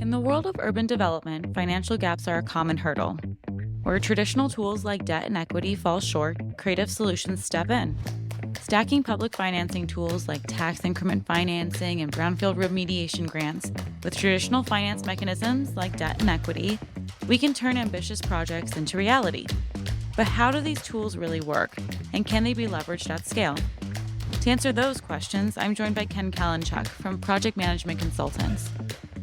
In the world of urban development, financial gaps are a common hurdle. Where traditional tools like debt and equity fall short, creative solutions step in. Stacking public financing tools like tax increment financing and brownfield remediation grants with traditional finance mechanisms like debt and equity, we can turn ambitious projects into reality. But how do these tools really work, and can they be leveraged at scale? To answer those questions, I'm joined by Ken Kalynchuk from Project Management Consultants.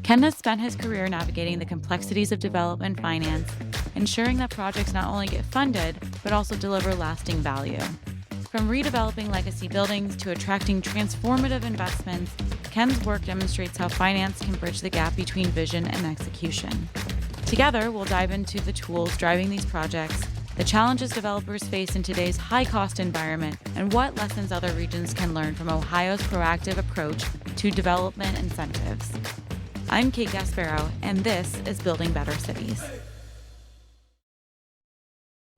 Ken has spent his career navigating the complexities of development finance, ensuring that projects not only get funded, but also deliver lasting value. From redeveloping legacy buildings to attracting transformative investments, Ken's work demonstrates how finance can bridge the gap between vision and execution. Together, we'll dive into the tools driving these projects, the challenges developers face in today's high-cost environment, and what lessons other regions can learn from Ohio's proactive approach to development incentives. I'm Kate Gasparo, and this is Building Better Cities.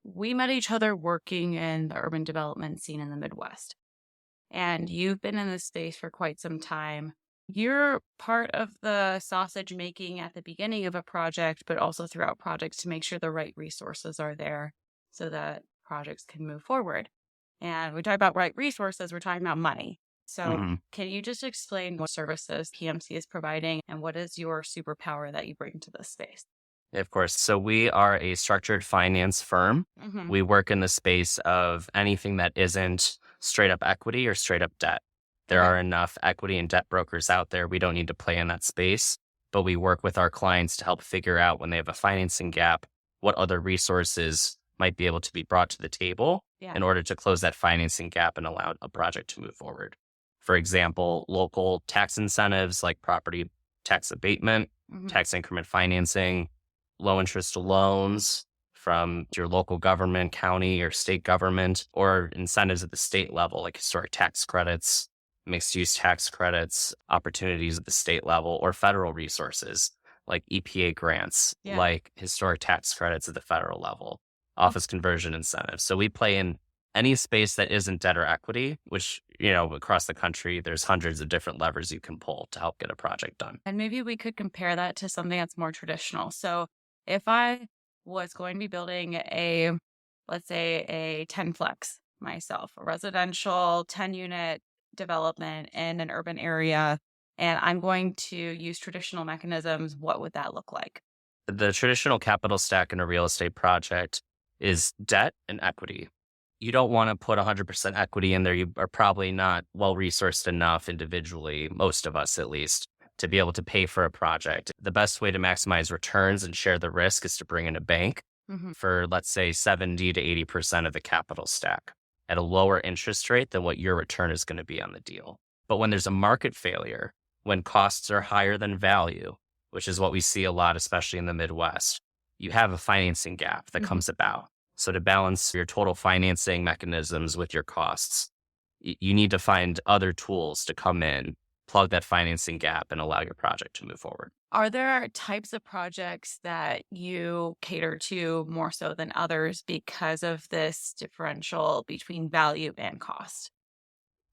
We met each other working in the urban development scene in the Midwest. And you've been in this space for quite some time. You're part of the sausage making at the beginning of a project, but also throughout projects to make sure the right resources are there so that projects can move forward. And we talk about right resources, we're talking about money. So Can you just explain what services PMC is providing and what is your superpower that you bring to this space? Of course. So we are a structured finance firm. We work in the space of anything that isn't straight up equity or straight up debt. There are enough equity and debt brokers out there. We don't need to play in that space, but we work with our clients to help figure out when they have a financing gap, what other resources might be able to be brought to the table in order to close that financing gap and allow a project to move forward. For example, local tax incentives like property tax abatement, tax increment financing, low interest loans from your local government, county or state government, or incentives at the state level like historic tax credits, mixed use tax credits, opportunities at the state level, or federal resources like EPA grants, like historic tax credits at the federal level, office conversion incentives. So we play in any space that isn't debt or equity, which, across the country, there's hundreds of different levers you can pull to help get a project done. And maybe we could compare that to something that's more traditional. So if I was going to be building let's say a 10 flex myself, a residential 10 unit development in an urban area, and I'm going to use traditional mechanisms, what would that look like? The traditional capital stack in a real estate project is debt and equity. You don't want to put 100% equity in there. You are probably not well-resourced enough individually, most of us at least, to be able to pay for a project. The best way to maximize returns and share the risk is to bring in a bank for, let's say, 70 to 80% of the capital stack at a lower interest rate than what your return is going to be on the deal. But when there's a market failure, when costs are higher than value, which is what we see a lot, especially in the Midwest, you have a financing gap that comes about. So to balance your total financing mechanisms with your costs, you need to find other tools to come in, plug that financing gap, and allow your project to move forward. Are there types of projects that you cater to more so than others because of this differential between value and cost?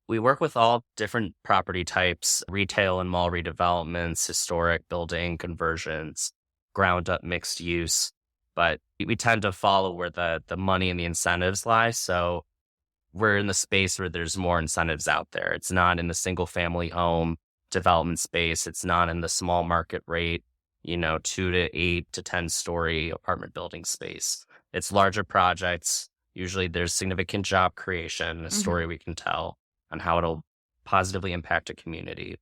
We work with all different property types, retail and mall redevelopments, historic building conversions, ground up mixed use. But we tend to follow where the money and the incentives lie. So we're in the space where there's more incentives out there. It's not in the single family home development space. It's not in the small market rate, 2 to 8 to 10 story apartment building space. It's larger projects. Usually there's significant job creation, a story we can tell on how it'll positively impact a community.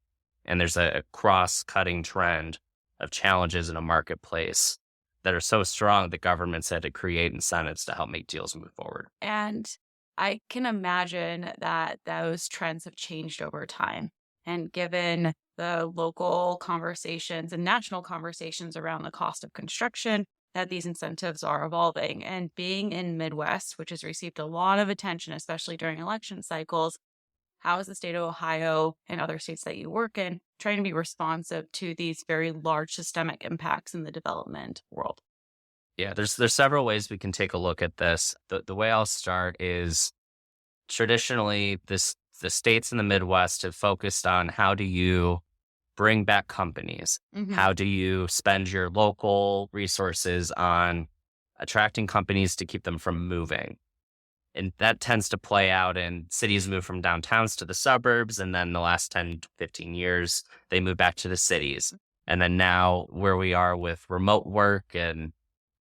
And there's a cross-cutting trend of challenges in a marketplace that are so strong that governments had to create incentives to help make deals move forward. And I can imagine that those trends have changed over time. And given the local conversations and national conversations around the cost of construction, that these incentives are evolving. And being in Midwest, which has received a lot of attention, especially during election cycles, how is the state of Ohio and other states that you work in trying to be responsive to these very large systemic impacts in the development world? Yeah, there's several ways we can take a look at this. The way I'll start is traditionally the states in the Midwest have focused on how do you bring back companies? How do you spend your local resources on attracting companies to keep them from moving? And that tends to play out in cities move from downtowns to the suburbs. And then the last 10 to 15 years, they move back to the cities. And then now where we are with remote work and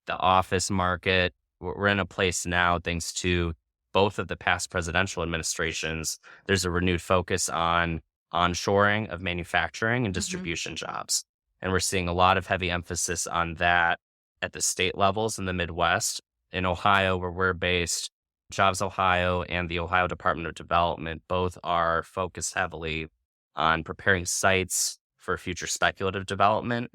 the office market, we're in a place now, thanks to both of the past presidential administrations, there's a renewed focus on onshoring of manufacturing and distribution jobs. And we're seeing a lot of heavy emphasis on that at the state levels in the Midwest. In Ohio, where we're based, Jobs Ohio and the Ohio Department of Development both are focused heavily on preparing sites for future speculative development.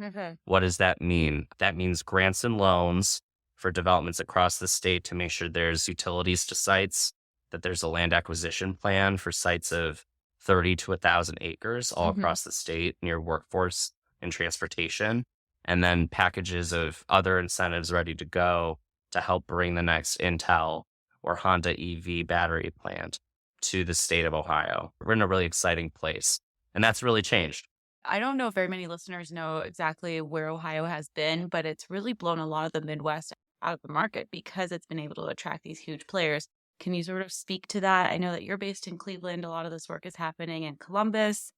What does that mean? That means grants and loans for developments across the state to make sure there's utilities to sites, that there's a land acquisition plan for sites of 30 to 1,000 acres all across the state near workforce and transportation, and then packages of other incentives ready to go to help bring the next Intel or Honda EV battery plant to the state of Ohio. We're in a really exciting place, and that's really changed. I don't know if very many listeners know exactly where Ohio has been, but it's really blown a lot of the Midwest out of the market because it's been able to attract these huge players. Can you sort of speak to that? I know that you're based in Cleveland. A lot of this work is happening in Columbus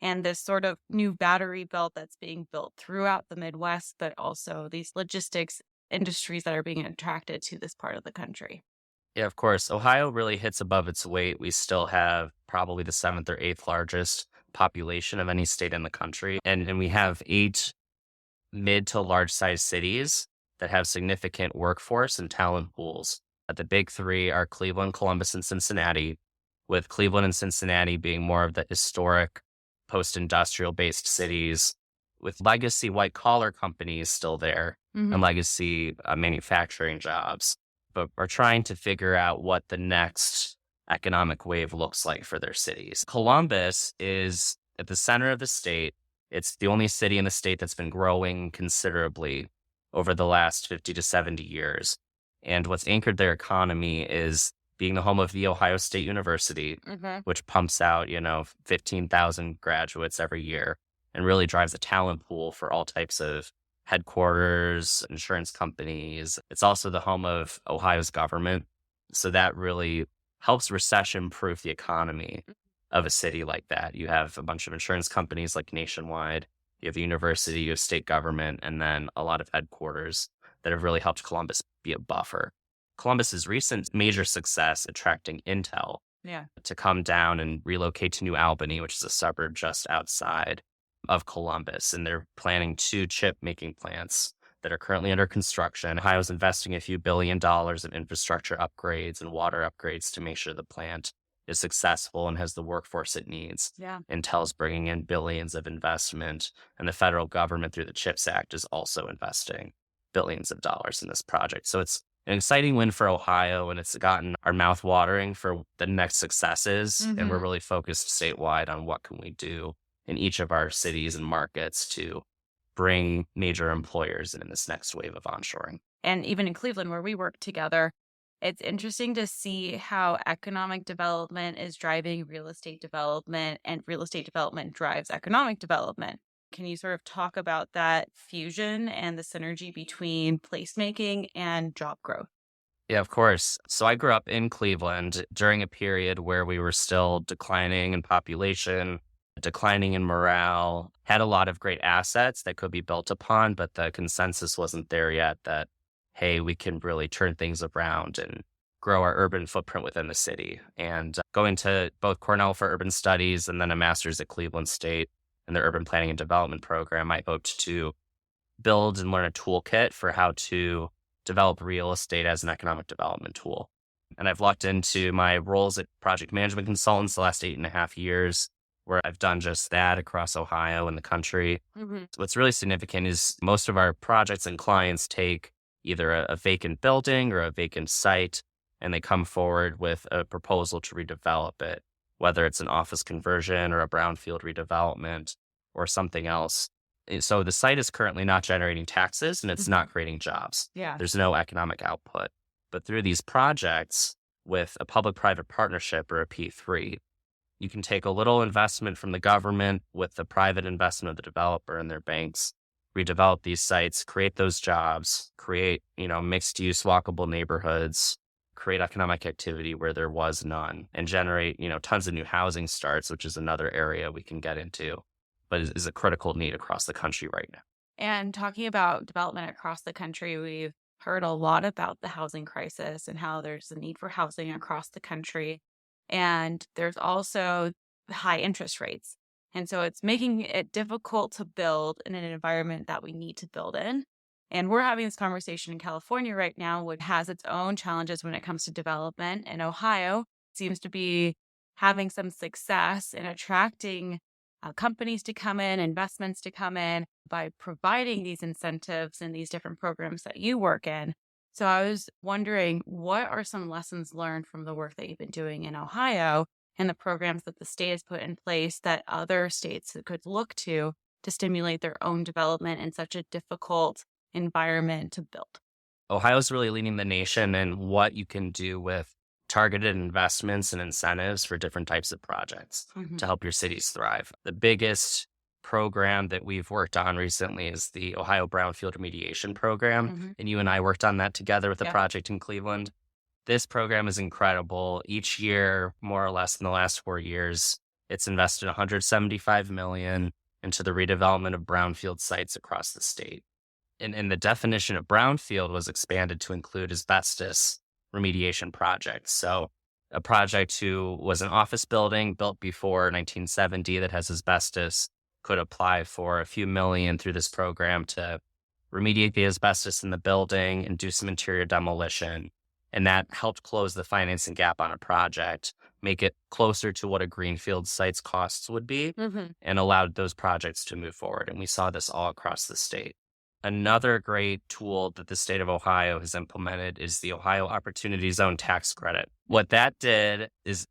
and this sort of new battery belt that's being built throughout the Midwest, but also these logistics industries that are being attracted to this part of the country. Yeah, of course. Ohio really hits above its weight. We still have probably the seventh or eighth largest population of any state in the country. And we have 8 mid to large size cities that have significant workforce and talent pools. The big 3 are Cleveland, Columbus, and Cincinnati, with Cleveland and Cincinnati being more of the historic post-industrial based cities with legacy white collar companies still there and legacy manufacturing jobs. But are trying to figure out what the next economic wave looks like for their cities. Columbus is at the center of the state. It's the only city in the state that's been growing considerably over the last 50 to 70 years. And what's anchored their economy is being the home of the Ohio State University, which pumps out, 15,000 graduates every year and really drives a talent pool for all types of headquarters, insurance companies. It's also the home of Ohio's government. So that really helps recession-proof the economy of a city like that. You have a bunch of insurance companies like Nationwide, you have the university, you have state government, and then a lot of headquarters that have really helped Columbus be a buffer. Columbus's recent major success attracting Intel to come down and relocate to New Albany, which is a suburb just outside of Columbus. And they're planning 2 chip-making plants that are currently under construction. Ohio's investing a few $1 billion in infrastructure upgrades and water upgrades to make sure the plant is successful and has the workforce it needs. Intel's bringing in billions of investment, and the federal government through the CHIPS Act is also investing billions of dollars in this project. So it's an exciting win for Ohio, and it's gotten our mouth watering for the next successes. And we're really focused statewide on what can we do in each of our cities and markets to bring major employers in this next wave of onshoring. And even in Cleveland, where we work together, it's interesting to see how economic development is driving real estate development, and real estate development drives economic development. Can you sort of talk about that fusion and the synergy between placemaking and job growth? Yeah, of course. So I grew up in Cleveland during a period where we were still declining in population, declining in morale, had a lot of great assets that could be built upon, but the consensus wasn't there yet that, hey, we can really turn things around and grow our urban footprint within the city. And going to both Cornell for urban studies and then a master's at Cleveland State in their urban planning and development program, I hoped to build and learn a toolkit for how to develop real estate as an economic development tool. And I've locked into my roles at project management consultants the last 8.5 years, where I've done just that across Ohio and the country. What's really significant is most of our projects and clients take either a vacant building or a vacant site, and they come forward with a proposal to redevelop it, whether it's an office conversion or a brownfield redevelopment or something else. So the site is currently not generating taxes and it's not creating jobs. There's no economic output. But through these projects with a public-private partnership or a P3, You can take a little investment from the government with the private investment of the developer and their banks, redevelop these sites, create those jobs, create, mixed use walkable neighborhoods, create economic activity where there was none, and generate, tons of new housing starts, which is another area we can get into, but is a critical need across the country right now. And talking about development across the country, we've heard a lot about the housing crisis and how there's a need for housing across the country. And there's also high interest rates. And so it's making it difficult to build in an environment that we need to build in. And we're having this conversation in California right now, which has its own challenges when it comes to development. And Ohio seems to be having some success in attracting companies to come in, investments to come in by providing these incentives and these different programs that you work in. So I was wondering, what are some lessons learned from the work that you've been doing in Ohio and the programs that the state has put in place that other states could look to stimulate their own development in such a difficult environment to build? Ohio's really leading the nation in what you can do with targeted investments and incentives for different types of projects to help your cities thrive. The biggest program that we've worked on recently is the Ohio Brownfield Remediation Program. And you and I worked on that together with a project in Cleveland. This program is incredible. Each year, more or less in the last 4 years, it's invested $175 million into the redevelopment of brownfield sites across the state. And the definition of brownfield was expanded to include asbestos remediation projects. So a project who was an office building built before 1970 that has asbestos could apply for a few million through this program to remediate the asbestos in the building and do some interior demolition. And that helped close the financing gap on a project, make it closer to what a greenfield site's costs would be, and allowed those projects to move forward. And we saw this all across the state. Another great tool that the state of Ohio has implemented is the Ohio Opportunity Zone tax credit. What that did is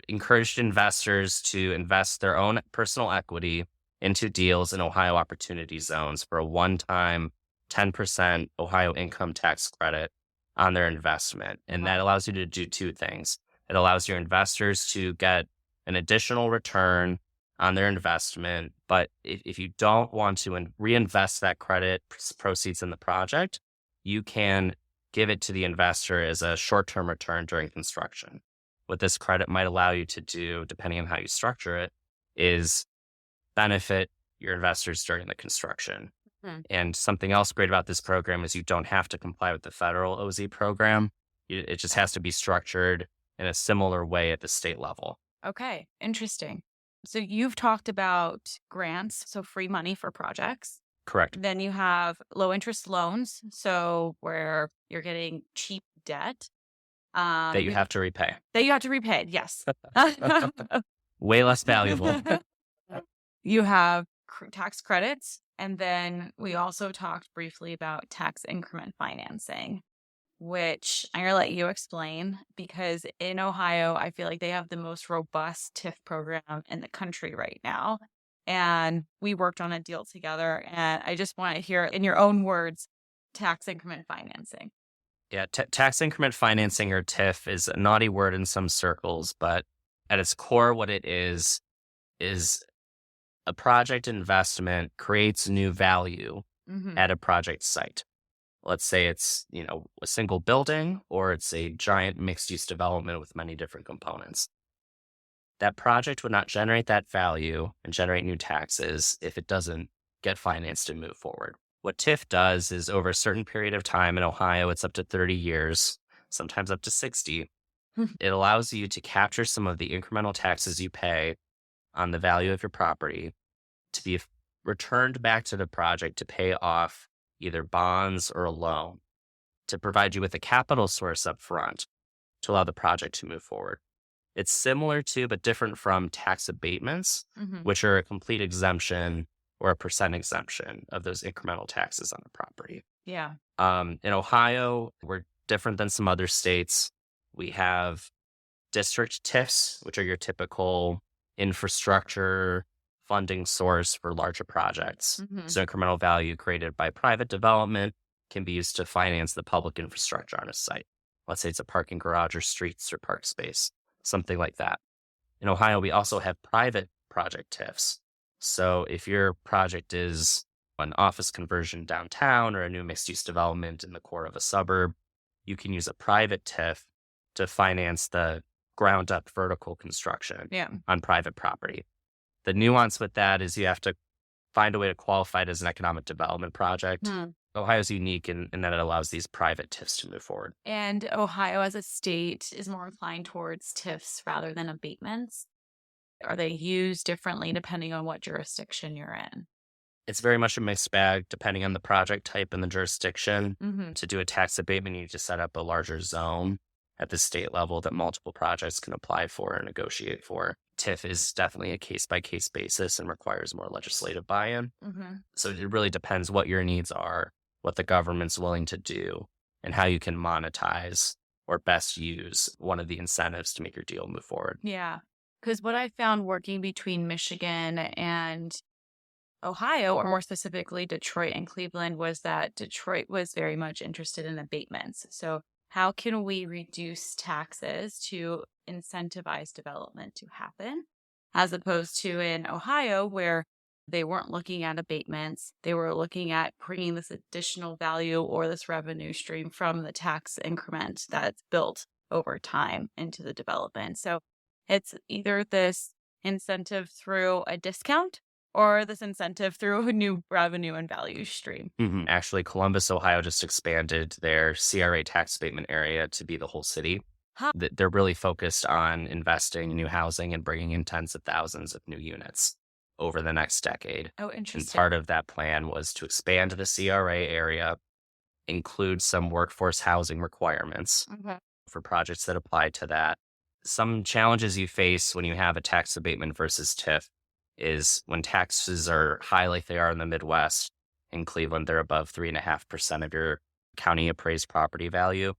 encouraged investors to invest their own personal equity into deals in Ohio Opportunity Zones for a one-time 10% Ohio income tax credit on their investment. And that allows you to do two things. It allows your investors to get an additional return on their investment. But if you don't want to reinvest that credit proceeds in the project, you can give it to the investor as a short-term return during construction. What this credit might allow you to do, depending on how you structure it, is benefit your investors during the construction. And something else great about this program is you don't have to comply with the federal OZ program. It just has to be structured in a similar way at the state level. Okay, interesting. So you've talked about grants, so free money for projects. Correct. Then you have low interest loans, so where you're getting cheap debt. That you have to repay. That you have to repay, yes. Way less valuable. You have tax credits. And then we also talked briefly about tax increment financing, which I'm going to let you explain, because in Ohio, I feel like they have the most robust TIF program in the country right now. And we worked on a deal together. And I just want to hear, in your own words, tax increment financing. Yeah, tax increment financing, or TIF, is a naughty word in some circles, but at its core, what it is a project investment creates new value at a project site. Let's say it's, a single building, or it's a giant mixed-use development with many different components. That project would not generate that value and generate new taxes if it doesn't get financed and move forward. What TIF does is, over a certain period of time in Ohio, it's up to 30 years, sometimes up to 60. It allows you to capture some of the incremental taxes you pay on the value of your property to be returned back to the project to pay off either bonds or a loan, to provide you with a capital source up front to allow the project to move forward. It's similar to, but different from, tax abatements, which are a complete exemption or a percent exemption of those incremental taxes on the property. Yeah. In Ohio, we're different than some other states. We have district TIFs, which are your typical infrastructure funding source for larger projects. So incremental value created by private development can be used to finance the public infrastructure on a site. Let's say it's a parking garage or streets or park space, something like that. In Ohio, we also have private project TIFs. So if your project is an office conversion downtown or a new mixed use development in the core of a suburb, you can use a private TIF to finance the ground up vertical construction Yeah. on private property. The nuance with that is you have to find a way to qualify it as an economic development project. Ohio's unique in that it allows these private TIFs to move forward. And Ohio as a state is more inclined towards TIFs rather than abatements. Are they used differently depending on what jurisdiction you're in? It's very much a mixed bag depending on the project type and the jurisdiction. Mm-hmm. To do a tax abatement, you need to set up a larger zone at the state level that multiple projects can apply for and negotiate for. TIF is definitely a case by case basis and requires more legislative buy in. Mm-hmm. So it really depends what your needs are, what the government's willing to do, and how you can monetize or best use one of the incentives to make your deal move forward. Yeah. Because what I found working between Michigan and Ohio, or more specifically Detroit and Cleveland, was that Detroit was very much interested in abatements. So how can we reduce taxes to incentivize development to happen, as opposed to in Ohio, where they weren't looking at abatements. They were looking at bringing this additional value or this revenue stream from the tax increment that's built over time into the development. So it's either this incentive through a discount or this incentive through a new revenue and value stream. Actually, Columbus, Ohio just expanded their CRA tax abatement area to be the whole city. They're really focused on investing in new housing and bringing in tens of thousands of new units over the next decade. Oh, And interesting. part of that plan was to expand the CRA area, include some workforce housing requirements Okay. for projects that apply to that. Some challenges you face when you have a tax abatement versus TIF is when taxes are high like they are in the Midwest. In Cleveland, they're above 3.5% of your county appraised property value.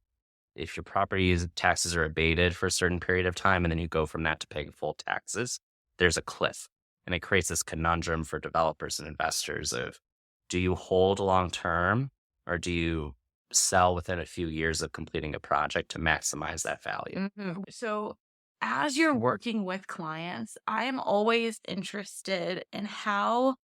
If your property's taxes are abated for a certain period of time and then you go from that to paying full taxes, there's a cliff. And it creates this conundrum for developers and investors of, do you hold long term or do you sell within a few years of completing a project to maximize that value? So as you're working with clients, I am always interested in how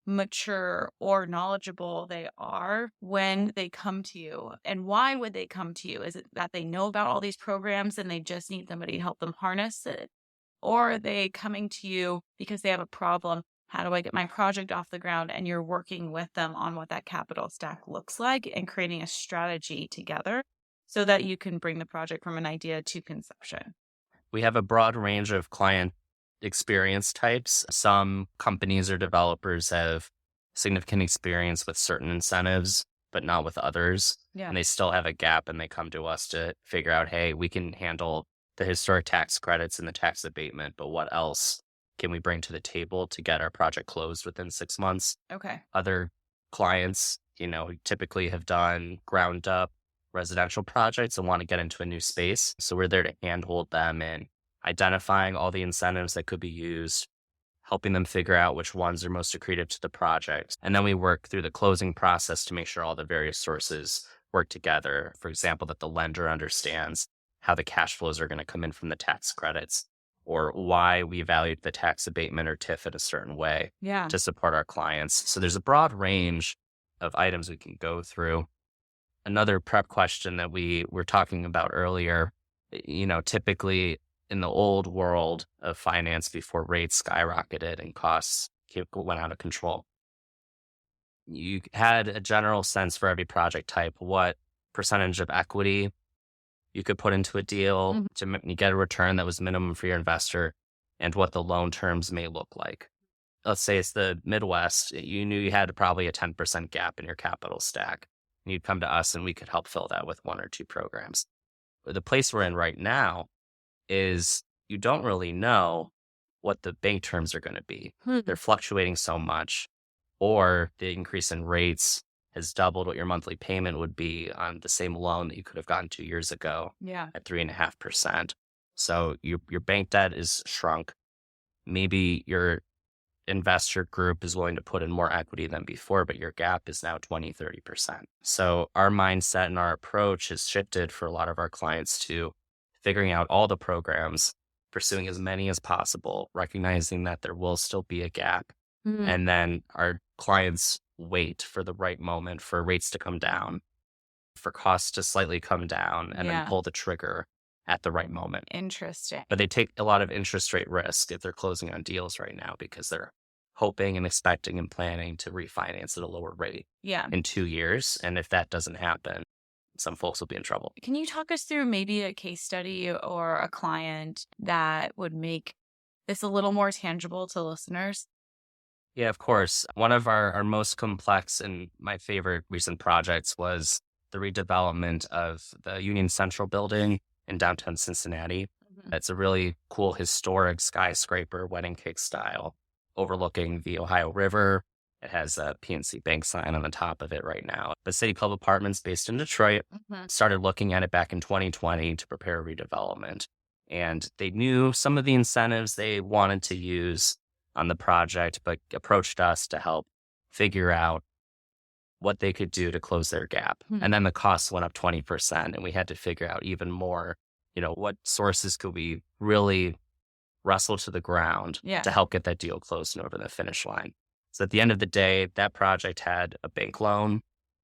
mature or knowledgeable they are when they come to you. And why would they come to you? Is it that they know about all these programs and they just need somebody to help them harness it? Or are they coming to you because they have a problem? How do I get my project off the ground? And you're working with them on what that capital stack looks like and creating a strategy together so that you can bring the project from an idea to conception. We have a broad range of client experience types. Some companies or developers have significant experience with certain incentives, but not with others. Yeah. And they still have a gap and they come to us to figure out, hey, we can handle the historic tax credits and the tax abatement, but what else can we bring to the table to get our project closed within 6 months? Okay. Other clients, typically have done ground up residential projects and want to get into a new space. So we're there to handhold them in identifying all the incentives that could be used, helping them figure out which ones are most accretive to the project. And then we work through the closing process to make sure all the various sources work together. For example, that the lender understands how the cash flows are going to come in from the tax credits or why we valued the tax abatement or TIF in a certain way to support our clients. So there's a broad range of items we can go through. Another prep question that we were talking about earlier, typically in the old world of finance before rates skyrocketed and costs went out of control, you had a general sense for every project type, what percentage of equity you could put into a deal to get a return that was minimum for your investor and what the loan terms may look like. Let's say it's the Midwest. You knew you had probably a 10% gap in your capital stack. And you'd come to us and we could help fill that with one or two programs. But the place we're in right now is you don't really know what the bank terms are going to be. They're fluctuating so much, or the increase in rates has doubled what your monthly payment would be on the same loan that you could have gotten 2 years ago at 3.5%. So your bank debt is shrunk. Maybe your investor group is willing to put in more equity than before, but your gap is now 20-30%. So our mindset and our approach has shifted for a lot of our clients to figuring out all the programs pursuing as many as possible, recognizing that there will still be a gap. Mm, And then our clients wait for the right moment for rates to come down, for costs to slightly come down, and then yeah. pull the trigger at the right moment. Interesting. But they take a lot of interest rate risk if they're closing on deals right now because they're hoping and expecting and planning to refinance at a lower rate Yeah. in 2 years. And if that doesn't happen, some folks will be in trouble. Can you talk us through maybe a case study or a client that would make this a little more tangible to listeners? Yeah, of course. One of our most complex and my favorite recent projects was the redevelopment of the Union Central building in downtown Cincinnati. Mhm. It's a really cool historic skyscraper, wedding cake style, overlooking the Ohio River. It has a PNC Bank sign on the top of it right now. The City Club Apartments, based in Detroit, Mhm. started looking at it back in 2020 to prepare redevelopment. And they knew some of the incentives they wanted to use on the project, but approached us to help figure out what they could do to close their gap. Hmm. And then the costs went up 20%, and we had to figure out even more, what sources could we really wrestle to the ground Yeah. to help get that deal closed and over the finish line. So at the end of the day, that project had a bank loan.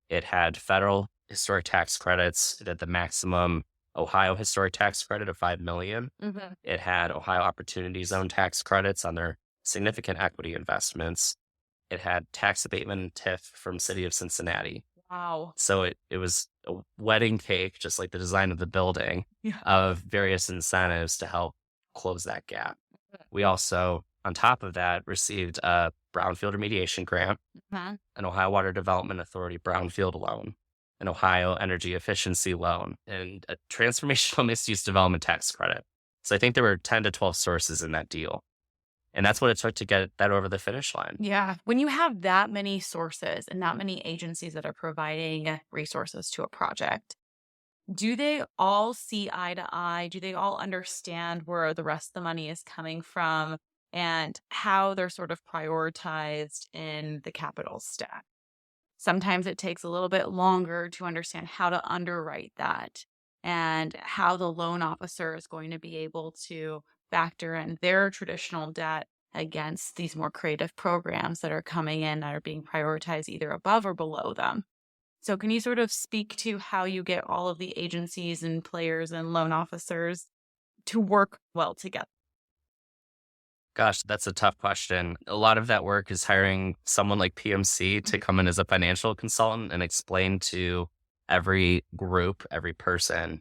It had federal historic tax credits. It had the maximum Ohio historic tax credit of 5 million. Mhm. It had Ohio Opportunity Zone tax credits on their significant equity investments. It had tax abatement and TIF from City of Cincinnati. Wow. So it was a wedding cake, just like the design of the building, Yeah. of various incentives to help close that gap. We also, on top of that, received a brownfield remediation grant, Mhm. an Ohio Water Development Authority brownfield loan, an Ohio Energy Efficiency loan, and a transformational mixed-use development tax credit. So I think there were 10 to 12 sources in that deal. And that's what it took to get that over the finish line. Yeah. When you have that many sources and that many agencies that are providing resources to a project, do they all see eye to eye? Do they all understand where the rest of the money is coming from and how they're sort of prioritized in the capital stack? Sometimes it takes a little bit longer to understand how to underwrite that and how the loan officer is going to be able to factor in their traditional debt against these more creative programs that are coming in that are being prioritized either above or below them. So, can you sort of speak to how you get all of the agencies and players and loan officers to work well together? Gosh, that's a tough question. A lot of that work is hiring someone like PMC to come in as a financial consultant and explain to every group, every person,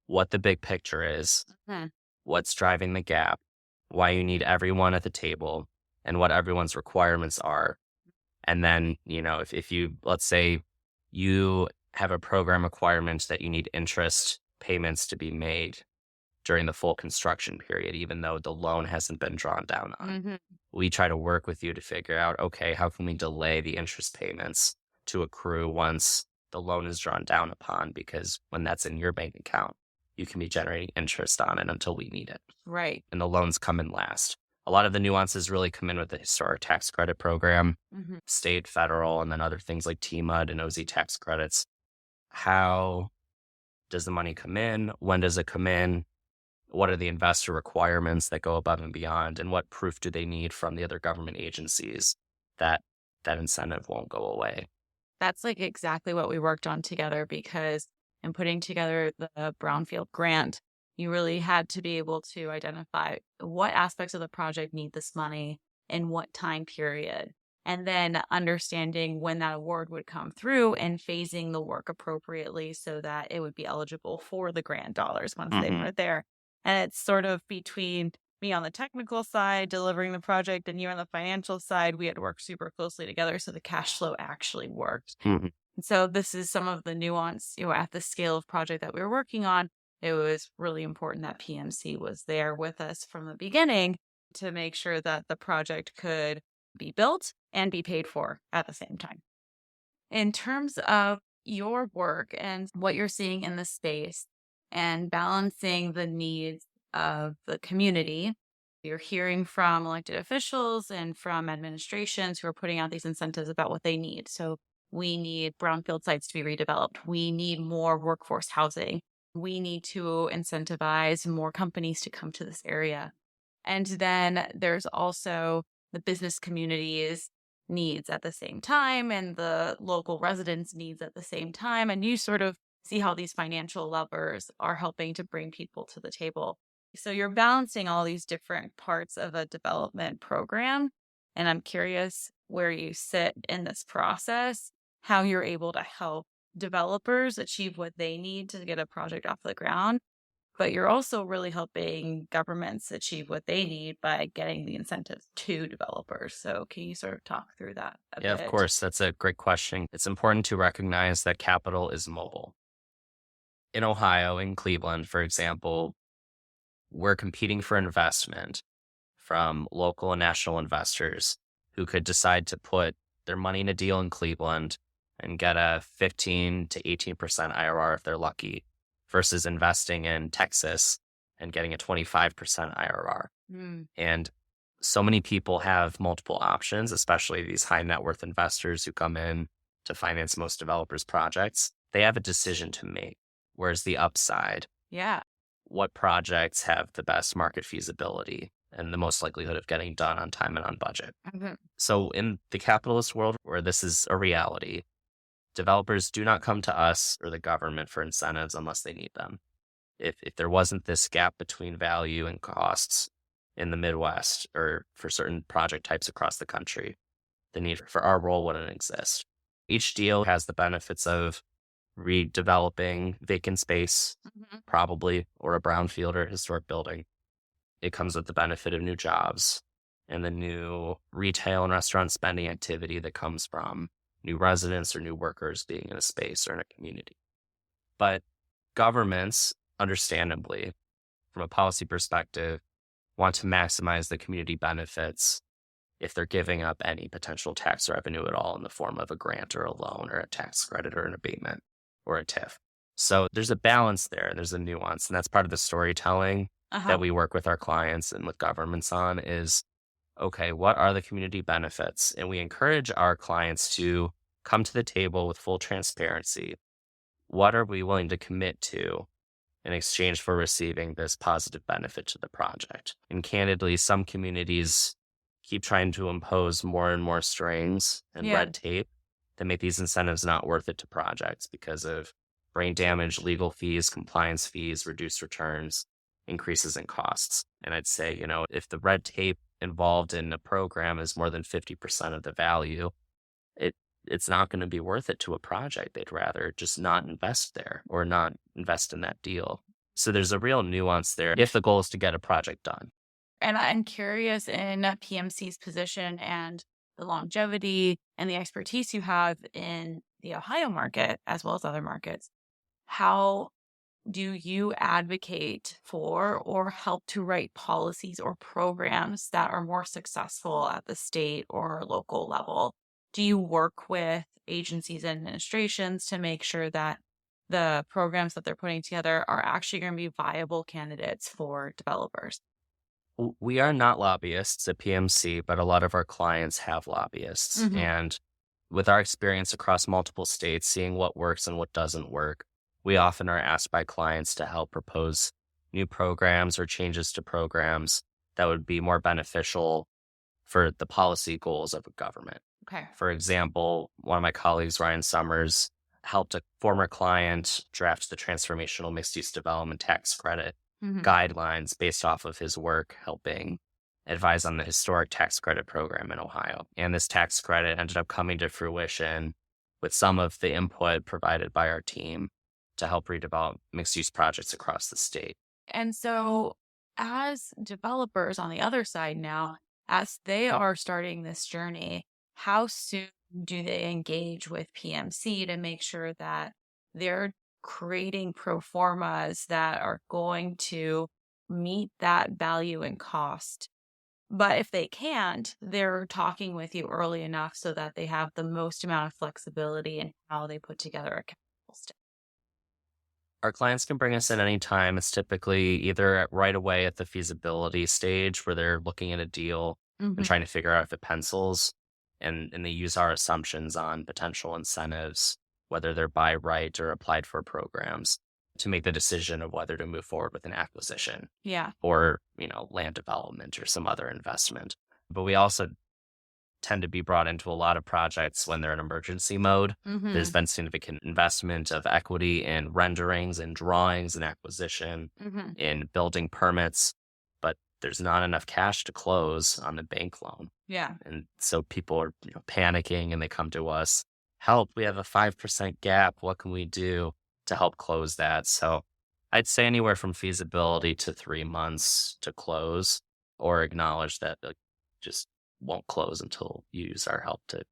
what the big picture is, Mhm. what's driving the gap, why you need everyone at the table, and what everyone's requirements are. And then, if you, let's say you have a program requirement that you need interest payments to be made during the full construction period, even though the loan hasn't been drawn down on. Mhm. We try to work with you to figure out, okay, how can we delay the interest payments to accrue once the loan is drawn down upon? Because when that's in your bank account, you can be generating interest on it until we need it. Right. And the loans come in last. A lot of the nuances really come in with the historic tax credit program, Mhm. state, federal, and then other things like TMUD and OZ tax credits. How does the money come in? When does it come in? What are the investor requirements that go above and beyond? And what proof do they need from the other government agencies that that incentive won't go away? That's like exactly what we worked on together because in putting together the Brownfield grant, you really had to be able to identify what aspects of the project need this money in what time period. And then understanding when that award would come through and phasing the work appropriately so that it would be eligible for the grant dollars once they Hmm. were there. And it's sort of between me on the technical side, delivering the project, and you on the financial side, we had worked super closely together so the cash flow actually worked. Hmm. And so this is some of the nuance, at the scale of project that we were working on. It was really important that PMC was there with us from the beginning to make sure that the project could be built and be paid for at the same time. In terms of your work and what you're seeing in the space and balancing the needs of the community, you're hearing from elected officials and from administrations who are putting out these incentives about what they need. So we need brownfield sites to be redeveloped. We need more workforce housing. we need to incentivize more companies to come to this area. And then there's also the business community's needs at the same time and the local residents' needs at the same time. And you sort of see how these financial levers are helping to bring people to the table. So you're balancing all these different parts of a development program. And I'm curious where you sit in this process, how you're able to help developers achieve what they need to get a project off the ground, but you're also really helping governments achieve what they need by getting the incentives to developers. So can you sort of talk through that a Yeah, of bit? course. That's a great question. It's important to recognize that capital is mobile. In Ohio, in Cleveland, for example, we're competing for investment from local and national investors who could decide to put their money in a deal in Cleveland and get a 15 to 18% IRR if they're lucky, versus investing in Texas and getting a 25% IRR. Mm, And so many people have multiple options, especially these high net worth investors who come in to finance most developers' projects. They have a decision to make. Where's the upside? yeah. What projects have the best market feasibility and the most likelihood of getting done on time and on budget? Mhm. So, in the capitalist world where this is a reality, developers do not come to us or the government for incentives unless they need them. If there wasn't this gap between value and costs in the Midwest or for certain project types across the country, the need for our role wouldn't exist. Each deal has the benefits of redeveloping vacant space, Mhm. probably, or a brownfield or historic building. It comes with the benefit of new jobs and the new retail and restaurant spending activity that comes from new residents or new workers being in a space or in a community. But governments, understandably, from a policy perspective, want to maximize the community benefits if they're giving up any potential tax revenue at all in the form of a grant or a loan or a tax credit or an abatement or a TIF. So there's a balance there. There's a nuance. And that's part of the storytelling Uh-huh. that we work with our clients and with governments on is, okay, what are the community benefits? And we encourage our clients to come to the table with full transparency. What are we willing to commit to in exchange for receiving this positive benefit to the project? And candidly, some communities keep trying to impose more and more strings and Yeah. red tape that make these incentives not worth it to projects because of brain damage, legal fees, compliance fees, reduced returns, increases in costs. And I'd say, if the red tape involved in a program is more than 50% of the value, it it's not going to be worth it to a project. They'd rather just not invest there or not invest in that deal. So there's a real nuance there if the goal is to get a project done. And I'm curious in PMC's position and the longevity and the expertise you have in the Ohio market as well as other markets. How do you advocate for or help to write policies or programs that are more successful at the state or local level? Do you work with agencies and administrations to make sure that the programs that they're putting together are actually going to be viable candidates for developers? We are not lobbyists at PMC, but a lot of our clients have lobbyists. Hmm. And with our experience across multiple states, seeing what works and what doesn't work, we often are asked by clients to help propose new programs or changes to programs that would be more beneficial for the policy goals of a government. Okay. For example, one of my colleagues, Ryan Summers, helped a former client draft the transformational mixed use development tax credit Hmm. guidelines based off of his work helping advise on the historic tax credit program in Ohio. And this tax credit ended up coming to fruition with some of the input provided by our team to help redevelop mixed use projects across the state. And so, as developers on the other side now, as they are starting this journey, how soon do they engage with PMC to make sure that they're creating pro formas that are going to meet that value and cost? But if they can't, they're talking with you early enough so that they have the most amount of flexibility in how they put together a capital stack. Our clients can bring us in anytime. It's typically either right away at the feasibility stage where they're looking at a deal and Hmm. trying to figure out if it pencils. And they use our assumptions on potential incentives, whether they're by right or applied for programs. to make the decision of whether to move forward with an acquisition Yeah. or, land development or some other investment. But we also tend to be brought into a lot of projects when they're in emergency mode. There's been significant investment of equity in renderings and drawings and acquisition, in building permits, but there's not enough cash to close on the bank loan. Yeah. And so people are panicking and they come to us, help, we have a 5% gap. What can we do to help close that? So I'd say anywhere from feasibility to 3 months to close, or acknowledge that just won't close until you use our help to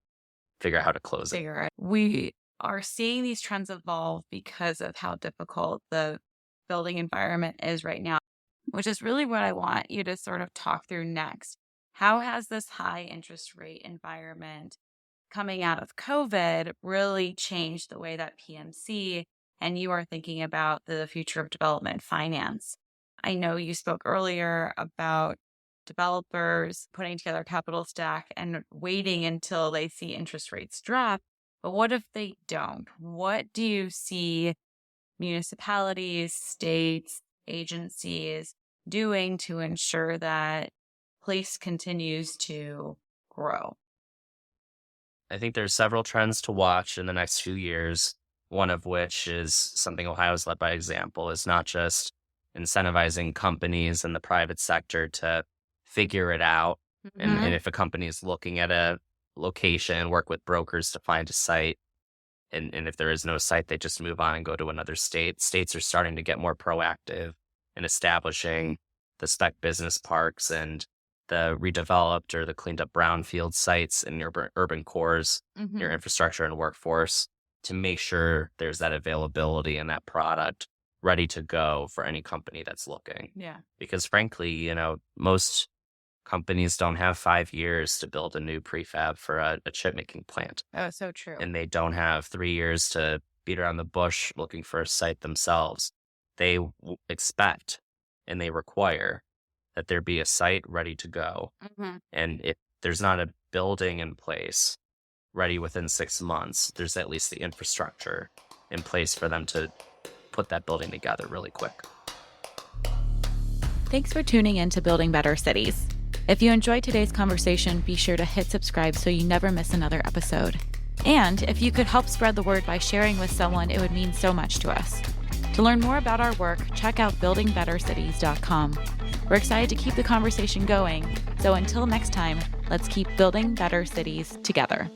figure out how to close it. We are seeing these trends evolve because of how difficult the building environment is right now, which is really what I want you to sort of talk through next. How has this high interest rate environment coming out of COVID really changed the way that PMC and you are thinking about the future of development finance? I know you spoke earlier about developers putting together a capital stack and waiting until they see interest rates drop. But what if they don't? What do you see municipalities, states, agencies doing to ensure that place continues to grow? I think there's several trends to watch in the next few years, one of which is something Ohio's led by example, is not just incentivizing companies in the private sector to figure it out. And if a company is looking at a location, work with brokers to find a site. And if there is no site, they just move on and go to another state. States are starting to get more proactive in establishing the spec business parks and the redeveloped or the cleaned up brownfield sites in your urban cores, your infrastructure and workforce, to make sure there's that availability and that product ready to go for any company that's looking. Yeah. Because frankly, most companies don't have 5 years to build a new prefab for a chip making plant. Oh, so true. And they don't have 3 years to beat around the bush looking for a site themselves. They expect and they require that there be a site ready to go. And if there's not a building in place ready within 6 months, there's at least the infrastructure in place for them to put that building together really quick. Thanks for tuning in to Building Better Cities. If you enjoyed today's conversation, be sure to hit subscribe so you never miss another episode. And if you could help spread the word by sharing with someone, it would mean so much to us. To learn more about our work, check out buildingbettercities.com. We're excited to keep the conversation going. So until next time, let's keep building better cities together.